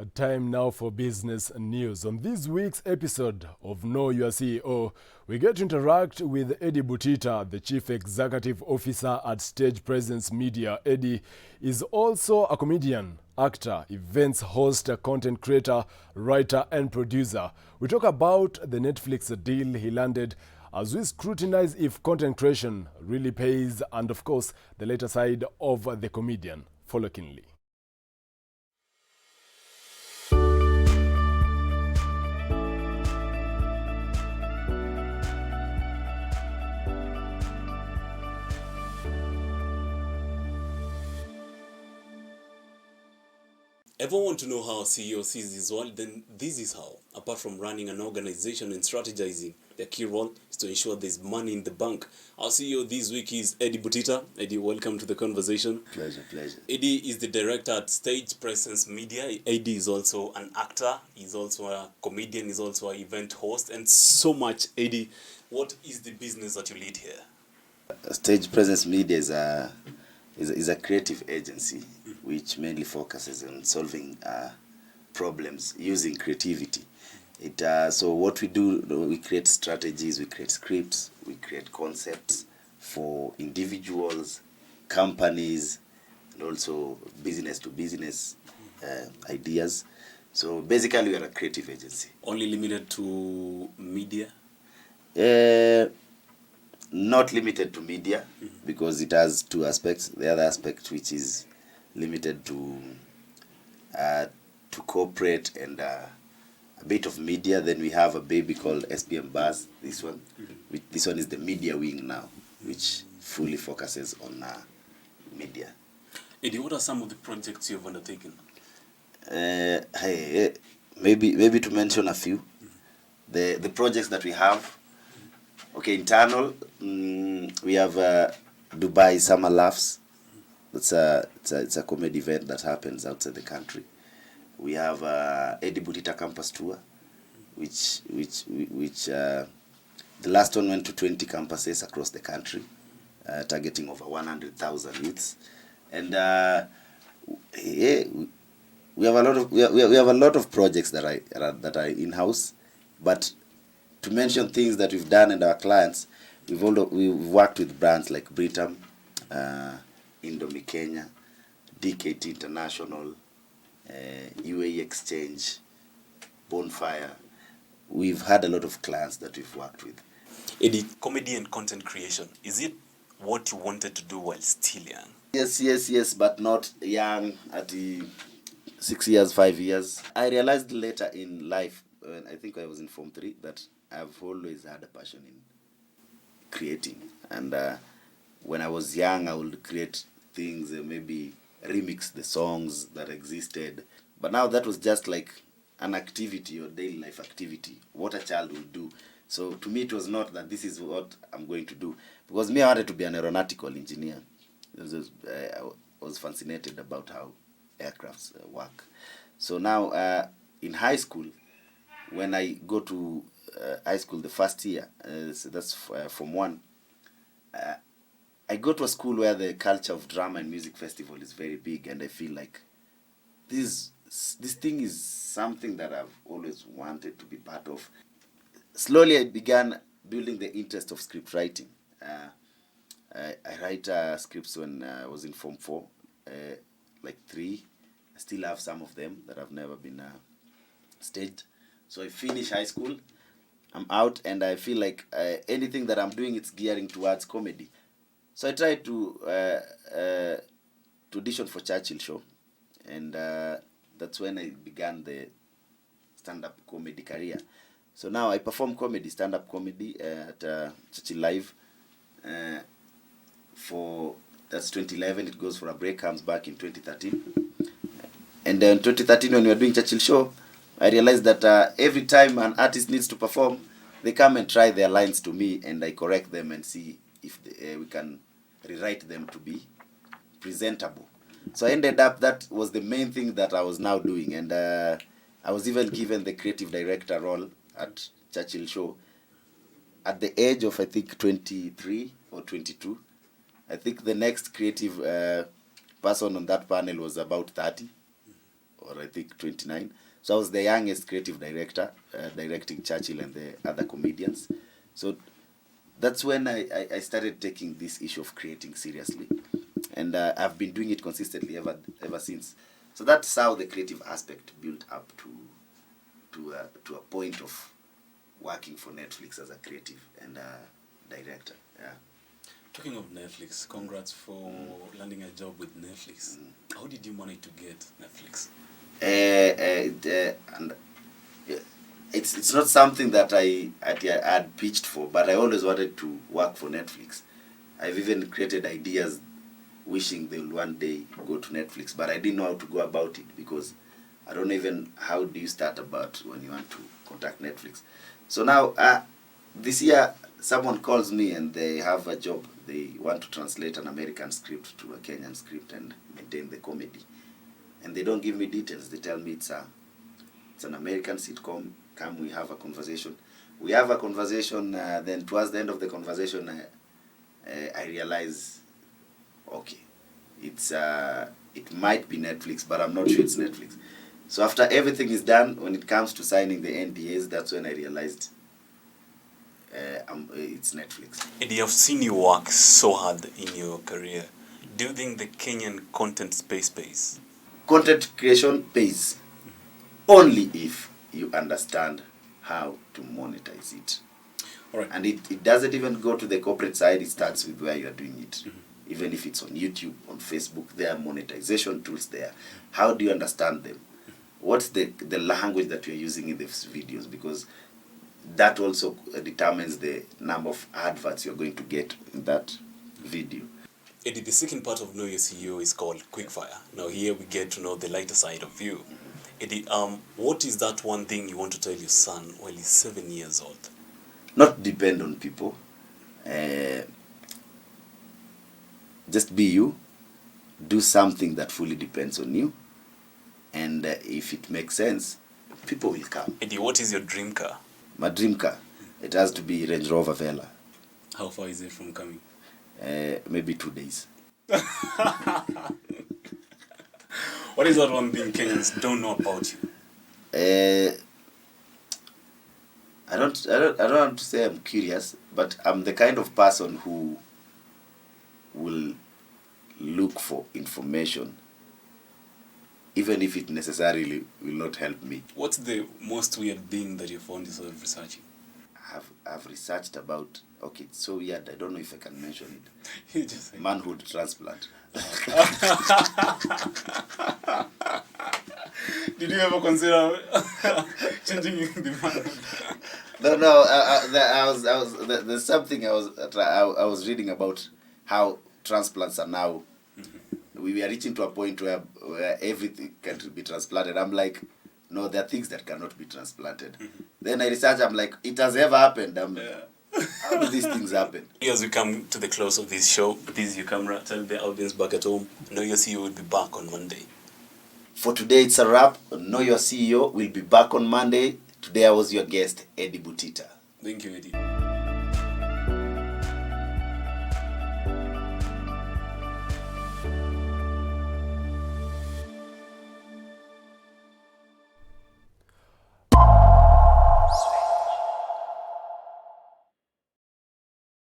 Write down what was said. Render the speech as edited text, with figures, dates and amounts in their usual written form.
Time now for business news. On this week's episode of Know Your CEO, we get to interact with Eddie Butita, the Chief Executive Officer at Stage Presence Media. Eddie is also a comedian, actor, events host, content creator, writer, and producer. We talk about the Netflix deal he landed as we scrutinize if content creation really pays, and of course, the later side of the comedian. Follow keenly. Ever want to know how a CEO sees his world? Then this is how. Apart from running an organization and strategizing, their key role is to ensure there's money in the bank. Our CEO this week is Eddie Butita. Eddie, welcome to the conversation. Pleasure. Eddie is the director at Stage Presence Media. Eddie is also an actor. He's also a comedian. He's also an event host, and so much. Eddie, what is the business that you lead here? Stage Presence Media is a creative agency which mainly focuses on solving problems using creativity. So what we do, we create strategies, we create scripts, we create concepts for individuals, companies, and also business to business ideas. So basically, we are a creative agency. Only limited to media? Not limited to media, because it has two aspects. The other aspect, which is limited to corporate and a bit of media. Then we have a baby called SPM Buzz. This one is the media wing now, which fully focuses on media. Eddie, what are some of the projects you've undertaken? Maybe to mention a few. The projects that we have. Okay, internal, we have Dubai Summer Laughs. It's a comedy event that happens outside the country. We have Eddie Butita Campus Tour, which the last one went to 20 campuses across the country, targeting over 100,000 youths. And we have a lot of projects that are in house, but to mention things that we've done and our clients, we've worked with brands like Britam, Indomie Kenya, DKT International, UAE Exchange, Bonfire. We've had a lot of clients that we've worked with. Eddie, comedy and content creation, is it what you wanted to do while still young? Yes, but not young at 6 years, 5 years. I realized later in life, when I think I was in Form 3, that I've always had a passion in creating. And when I was young, I would create things, maybe remix the songs that existed. But now that was just like an activity or daily life activity, what a child would do. So to me, it was not that this is what I'm going to do. Because me, I wanted to be an aeronautical engineer. I was fascinated about how aircrafts work. So now in high school, when I go to high school the first year, so that's Form 1, I go to a school where the culture of drama and music festival is very big, and I feel like this thing is something that I've always wanted to be part of. Slowly I began building the interest of script writing. I write scripts when I was in Form 4, like 3. I still have some of them that have never been staged. So I finish high school, I'm out, and I feel like anything that I'm doing, it's gearing towards comedy. So I tried to audition for Churchill Show, and that's when I began the stand-up comedy career. So now I perform comedy, stand-up comedy at Churchill Live. That's 2011, it goes for a break, comes back in 2013. And then 2013, when we were doing Churchill Show, I realized that every time an artist needs to perform, they come and try their lines to me, and I correct them and see if we can rewrite them to be presentable. So I ended up, that was the main thing that I was now doing. And I was even given the creative director role at Churchill Show at the age of, I think, 23 or 22. I think the next creative person on that panel was about 30 or I think 29. So I was the youngest creative director, directing Churchill and the other comedians. So that's when I started taking this issue of creating seriously. And I've been doing it consistently ever since. So that's how the creative aspect built up to a point of working for Netflix as a creative and director. Yeah. Talking of Netflix, congrats for landing a job with Netflix. How did you manage to get Netflix? And it's not something that I had pitched for, but I always wanted to work for Netflix. I've even created ideas wishing they will one day go to Netflix, but I didn't know how to go about it because I don't know even how do you start about when you want to contact Netflix. So now this year someone calls me and they have a job. They want to translate an American script to a Kenyan script and maintain the comedy. And they don't give me details. They tell me it's an American sitcom. Come, we have a conversation. We have a conversation. Then towards the end of the conversation, I realize, okay, it might be Netflix, but I'm not sure it's Netflix. So after everything is done, when it comes to signing the NDAs, that's when I realized it's Netflix. Eddie, I've seen you work so hard in your career. Do you think the Kenyan content space pays? Content creation pays only if you understand how to monetize it. All right. And it doesn't even go to the corporate side. It starts with where you are doing it. Even if it's on YouTube, on Facebook, there are monetization tools there. How do you understand them? What's the language that you're using in these videos? Because that also determines the number of adverts you're going to get in that video. Eddie, the second part of Know Your CEO is called Quickfire. Now here we get to know the lighter side of you. Eddie, what is that one thing you want to tell your son while he's 7 years old? Not depend on people. Just be you. Do something that fully depends on you. And if it makes sense, people will come. Eddie, what is your dream car? My dream car, it has to be Range Rover Vela. How far is it from coming? Maybe 2 days. What is that one thing Kenyans don't know about you? I don't want to say I'm curious, but I'm the kind of person who will look for information, even if it necessarily will not help me. What's the most weird thing that you found yourself researching? I've researched about, okay, it's so weird, I don't know if I can mention it. You just say. Manhood transplant. Did you ever consider changing the manhood? No. There's something I was reading about how transplants are now. We are reaching to a point where everything can be transplanted. I'm like, no, there are things that cannot be transplanted. Then I research, I'm like, it has ever happened. How do these things happen? As we come to the close of this show, please, your camera, tell the audience back at home, Know Your CEO will be back on Monday. For today, it's a wrap. Know Your CEO will be back on Monday. Today, I was your guest, Eddie Butita. Thank you, Eddie.